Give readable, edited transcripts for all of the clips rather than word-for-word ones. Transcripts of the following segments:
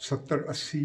70-80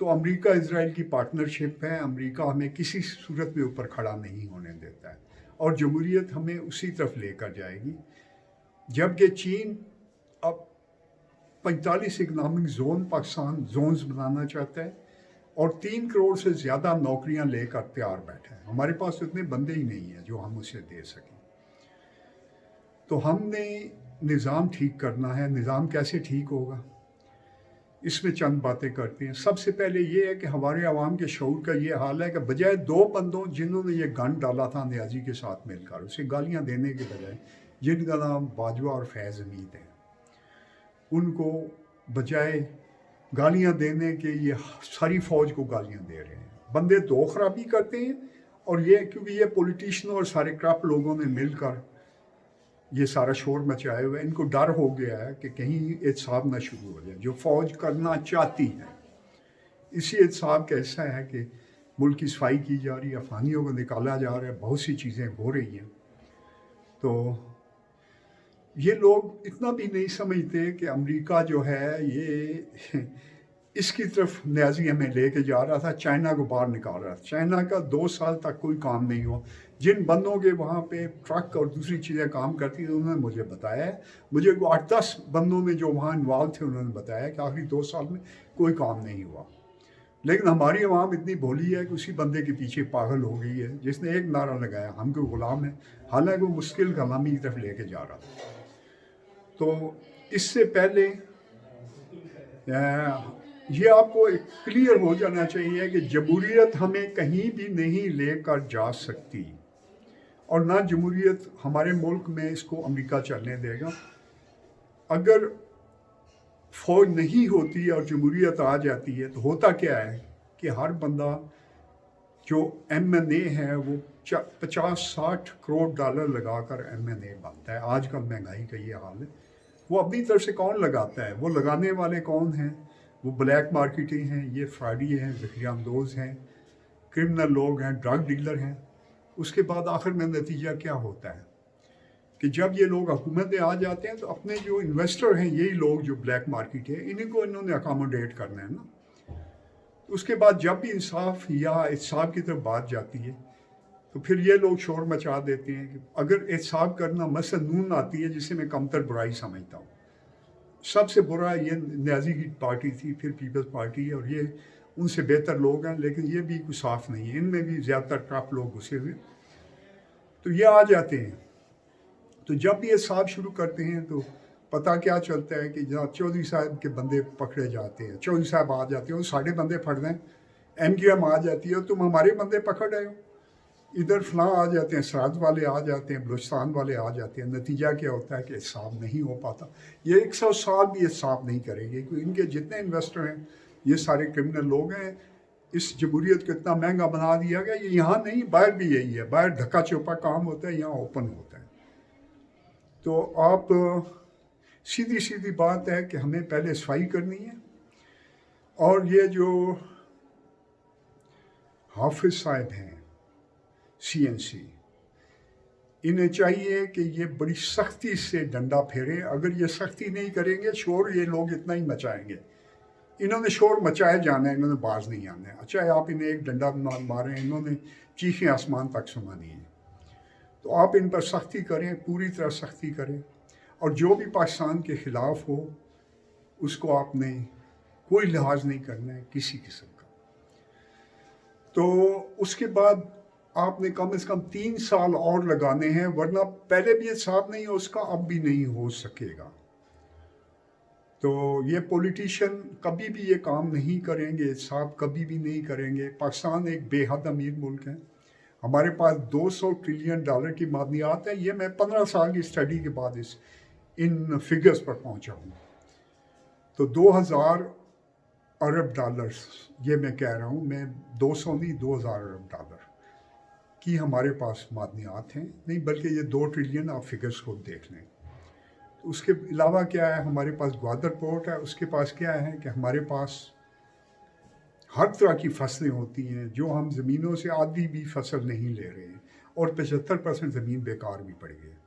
تو امریکہ اسرائیل کی پارٹنرشپ ہے، امریکہ ہمیں کسی صورت میں اوپر کھڑا نہیں ہونے دیتا ہے، اور جمہوریت ہمیں اسی طرف لے کر جائے گی. جبکہ چین اب 45 اکنامک زون پاکستان زونز بنانا چاہتا ہے اور 3 کروڑ سے زیادہ نوکریاں لے کر تیار بیٹھا ہے. ہمارے پاس اتنے بندے ہی نہیں ہیں جو ہم اسے دے سکیں. تو ہم نے نظام ٹھیک کرنا ہے. نظام کیسے ٹھیک ہوگا؟ اس میں چند باتیں کرتے ہیں. سب سے پہلے یہ ہے کہ ہمارے عوام کے شعور کا یہ حال ہے کہ بجائے 2 بندوں جنہوں نے یہ گن ڈالا تھا نیازی کے ساتھ مل کر، اسے گالیاں دینے کے بجائے، جن کا نام باجوہ اور فیض حمید ہے، ان کو بجائے گالیاں دینے کے یہ ساری فوج کو گالیاں دے رہے ہیں. بندے 2 خرابی کرتے ہیں، اور یہ کیونکہ یہ پولیٹیشنوں اور سارے کرپٹ لوگوں نے مل کر یہ سارا شور مچائے ہوئے، ان کو ڈر ہو گیا ہے کہ کہیں احتساب نہ شروع ہو جائے جو فوج کرنا چاہتی ہے. اسی احتساب کا حصہ ہے کہ ملک کی صفائی کی جا رہی ہے، افغانیوں کو نکالا جا رہا ہے، بہت سی چیزیں ہو رہی ہیں. تو یہ لوگ اتنا بھی نہیں سمجھتے کہ امریکہ جو ہے یہ اس کی طرف نیازی ہمیں لے کے جا رہا تھا، چائنا کو باہر نکال رہا تھا. چائنا کا 2 سال تک کوئی کام نہیں ہوا. جن بندوں کے وہاں پہ ٹرک اور دوسری چیزیں کام کرتی تھیں انہوں نے مجھے بتایا ہے، مجھے 8-10 بندوں میں جو وہاں انوالو تھے انہوں نے بتایا کہ آخری 2 سال میں کوئی کام نہیں ہوا. لیکن ہماری عوام اتنی بھولی ہے کہ اسی بندے کے پیچھے پاگل ہو گئی ہے جس نے ایک نعرہ لگایا ہم کو غلام ہیں، حالانکہ وہ مشکل غلامی کی طرف لے کے جا رہا تھا. تو اس سے پہلے یہ آپ کو کلیئر ہو جانا چاہیے کہ جمہوریت ہمیں کہیں بھی نہیں لے کر جا سکتی، اور نہ جمہوریت ہمارے ملک میں اس کو امریکہ چلنے دے گا. اگر فوج نہیں ہوتی اور جمہوریت آ جاتی ہے تو ہوتا کیا ہے کہ ہر بندہ جو ایم این اے ہے وہ 50-60 کروڑ ڈالر لگا کر ایم این اے بنتا ہے. آج کل مہنگائی کا یہ حال ہے. وہ اپنی طرف سے کون لگاتا ہے؟ وہ لگانے والے کون ہیں؟ وہ بلیک مارکیٹنگ ہیں، یہ فراڈی ہیں، ذخیرہ اندوز ہیں، کرمنل لوگ ہیں، ڈرگ ڈیلر ہیں. اس کے بعد آخر میں نتیجہ کیا ہوتا ہے کہ جب یہ لوگ حکومت میں آ جاتے ہیں تو اپنے جو انویسٹر ہیں، یہی لوگ جو بلیک مارکیٹ ہے، انہوں نے اکاموڈیٹ کرنا ہے نا. اس کے بعد جب بھی انصاف یا احتساب کی طرف بات جاتی ہے تو پھر یہ لوگ شور مچا دیتے ہیں کہ اگر احتساب کرنا مثلا نون آتی ہے جسے میں کمتر برائی سمجھتا ہوں. سب سے برا یہ نیازی کی پارٹی تھی، پھر پیپلز پارٹی ہے، اور یہ ان سے بہتر لوگ ہیں لیکن یہ بھی کوئی صاف نہیں ہے، ان میں بھی زیادہ تر کرپٹ لوگ گھسے ہوئے. تو یہ آ جاتے ہیں. تو جب بھی احتساب شروع کرتے ہیں تو پتہ کیا چلتا ہے کہ جہاں چودھری صاحب کے بندے پکڑے جاتے ہیں، چودھری صاحب آ جاتے ہیں، ساڑھے بندے پھڑ دیں، ایم کیو ایم آ جاتی ہے، تم ہمارے بندے پکڑ رہے ہو. ادھر فلاں آ جاتے ہیں، سرحد والے آ جاتے ہیں، بلوچستان والے آ جاتے ہیں. نتیجہ کیا ہوتا ہے کہ احتساب نہیں ہو پاتا. یہ 100 سال بھی احتساب نہیں کریں گے کیونکہ ان کے جتنے انویسٹر ہیں یہ سارے کرمنل لوگ ہیں. اس جمہوریت کو اتنا مہنگا بنا دیا گیا. یہ یہاں نہیں، باہر بھی یہی ہے. باہر دھکا چوپا کام ہوتا ہے، یہاں اوپن ہوتا ہے. تو آپ سیدھی بات ہے کہ ہمیں پہلے صفائی کرنی ہے. اور یہ جو حافظ صاحب ہیں سی این سی، انہیں چاہیے کہ یہ بڑی سختی سے ڈنڈا پھیریں. اگر یہ سختی نہیں کریں گے شور یہ لوگ اتنا ہی مچائیں گے. انہوں نے شور مچائے جانا ہے، انہوں نے باز نہیں آنا ہے. اچھا آپ انہیں ایک ڈنڈا ماریں، انہوں نے چیخیں آسمان تک سنانی ہیں. تو آپ ان پر سختی کریں، پوری طرح سختی کریں، اور جو بھی پاکستان کے خلاف ہو اس کو آپ نے کوئی لحاظ نہیں کرنا ہے کسی قسم کا. تو اس کے بعد آپ نے کم از کم 3 سال اور لگانے ہیں، ورنہ پہلے بھی احتساب نہیں ہو اس کا، اب بھی نہیں ہو سکے گا. تو یہ پولیٹیشین کبھی بھی یہ کام نہیں کریں گے، احتساب کبھی بھی نہیں کریں گے. پاکستان ایک بے حد امیر ملک ہے. ہمارے پاس $200 ٹریلین کی معدنیات ہیں. یہ میں 15 سال کی اسٹڈی کے بعد ان فگرز پر پہنچا ہوں. تو 2000 ارب ڈالرز، یہ میں کہہ رہا ہوں، میں 200 نہیں 2000 ارب ڈالر کی ہمارے پاس معدنیات ہیں. نہیں بلکہ یہ 2 ٹریلین، آپ فگرز کو دیکھ لیں. اس کے علاوہ کیا ہے، ہمارے پاس گوادر پورٹ ہے. اس کے پاس کیا ہے کہ ہمارے پاس ہر طرح کی فصلیں ہوتی ہیں جو ہم زمینوں سے آدھی بھی فصل نہیں لے رہے ہیں، اور 75% زمین بیکار بھی پڑ گئی ہے.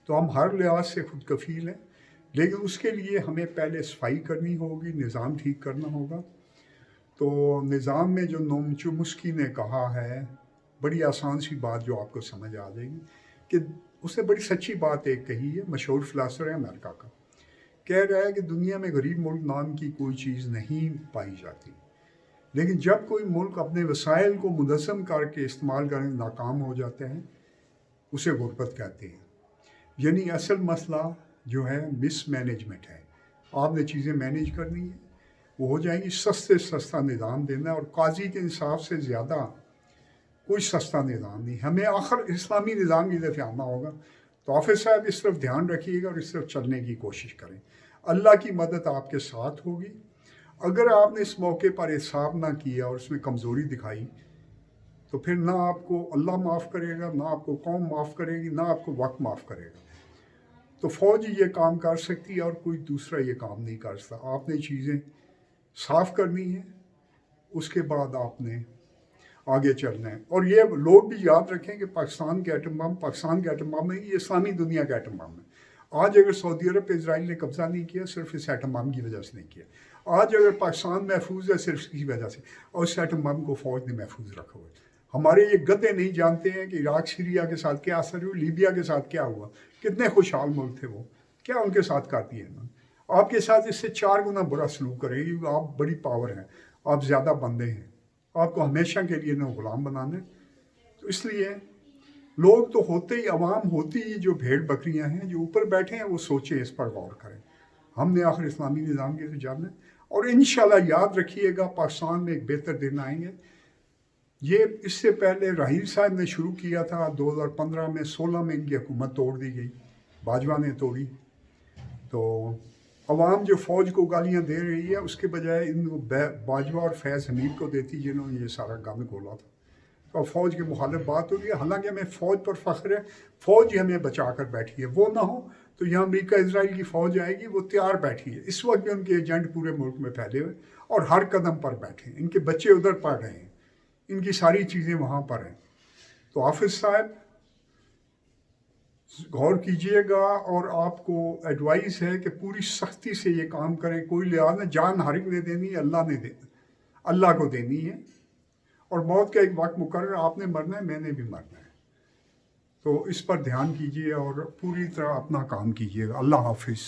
تو ہم ہر لحاظ سے خود کفیل ہیں، لیکن اس کے لیے ہمیں پہلے صفائی کرنی ہوگی، نظام ٹھیک کرنا ہوگا. تو نظام میں جو نوم چومسکی نے کہا ہے، بڑی آسان سی بات جو آپ کو سمجھ آ جائے گی، کہ اس نے بڑی سچی بات ایک کہی ہے، مشہور فلاسفر ہے امریکہ کا، کہہ رہا ہے کہ دنیا میں غریب ملک نام کی کوئی چیز نہیں پائی جاتی، لیکن جب کوئی ملک اپنے وسائل کو منظم کر کے استعمال کرنے میں ناکام ہو جاتے ہیں، اسے غربت کہتے ہیں۔ یعنی اصل مسئلہ جو ہے مس مینجمنٹ ہے، آپ نے چیزیں مینیج کرنی ہیں، وہ ہو جائیں گی۔ سستے سستا نظام دینا ہے، اور قاضی کے انصاف سے زیادہ کوئی سستا نظام نہیں، ہمیں آخر اسلامی نظام کی طرف آنا ہوگا۔ تو حافظ صاحب اس طرف دھیان رکھیے گا اور اس طرف چلنے کی کوشش کریں، اللہ کی مدد آپ کے ساتھ ہوگی۔ اگر آپ نے اس موقع پر احتساب نہ کیا اور اس میں کمزوری دکھائی، تو پھر نہ آپ کو اللہ معاف کرے گا، نہ آپ کو قوم معاف کرے گی، نہ آپ کو وقت معاف کرے گا۔ تو فوج یہ کام کر سکتی ہے اور کوئی دوسرا یہ کام نہیں کر سکتا۔ آپ نے چیزیں صاف کرنی ہیں، اس کے بعد آپ نے آگے چلنا ہے۔ اور یہ لوگ بھی یاد رکھیں کہ پاکستان کے ایٹم بم نہیں، یہ اسلامی دنیا کا ایٹم بم ہے۔ آج اگر سعودی عرب پہ اسرائیل نے قبضہ نہیں کیا، صرف اس ایٹم بم کی وجہ سے نہیں کیا۔ آج اگر پاکستان محفوظ ہے، صرف اس کی وجہ سے، اور اس ایٹم بم کو فوج نے محفوظ رکھا ہوا ہے۔ ہمارے یہ گدے نہیں جانتے ہیں کہ عراق سیریا کے ساتھ کیا اثر ہوا، لیبیا کے ساتھ کیا ہوا، کتنے خوشحال ملک تھے وہ، کیا ان کے ساتھ کر دیا انہوں نے۔ آپ کے ساتھ اس سے 4 گنا برا سلوک کریں گے، آپ بڑی پاور ہیں، آپ زیادہ بندے ہیں، آپ کو ہمیشہ کے لیے نہ غلام بنانا ہے۔ تو اس لیے لوگ تو ہوتے ہی، عوام ہوتی ہی جو بھیڑ بکریاں ہیں، جو اوپر بیٹھے ہیں، وہ سوچیں، اس پر غور کریں۔ ہم نے آخر اسلامی نظام کے جانا ہے، اور انشاءاللہ یاد رکھیے گا پاکستان میں ایک بہتر دن آئیں گے۔ یہ اس سے پہلے راحیل صاحب نے شروع کیا تھا 2015 میں، 16 میں ان کی حکومت توڑ دی گئی، باجوہ نے توڑی۔ تو عوام جو فوج کو گالیاں دے رہی ہے، اس کے بجائے ان کو باجوہ اور فیض حمید کو دیتی، جنہوں نے یہ سارا گند کھولا تھا۔ تو فوج کے مخالف بات ہو رہی ہے، حالانکہ ہمیں فوج پر فخر ہے، فوج ہی ہمیں بچا کر بیٹھی ہے۔ وہ نہ ہو تو یہاں امریکہ اسرائیل کی فوج آئے گی، وہ تیار بیٹھی ہے اس وقت بھی، ان کے ایجنٹ پورے ملک میں پھیلے ہوئے اور ہر قدم پر بیٹھے ہیں، ان کے بچے ادھر پڑھ رہے ہیں، ان کی ساری چیزیں وہاں پر ہیں۔ تو حافظ صاحب غور کیجئے گا، اور آپ کو ایڈوائز ہے کہ پوری سختی سے یہ کام کریں، کوئی لحاظ نہیں، جان ہر ایک نے دینی ہے، اللہ کو دینی ہے، اور موت کا ایک وقت مقرر، آپ نے مرنا ہے، میں نے بھی مرنا ہے۔ تو اس پر دھیان کیجئے اور پوری طرح اپنا کام کیجئے گا۔ اللہ حافظ۔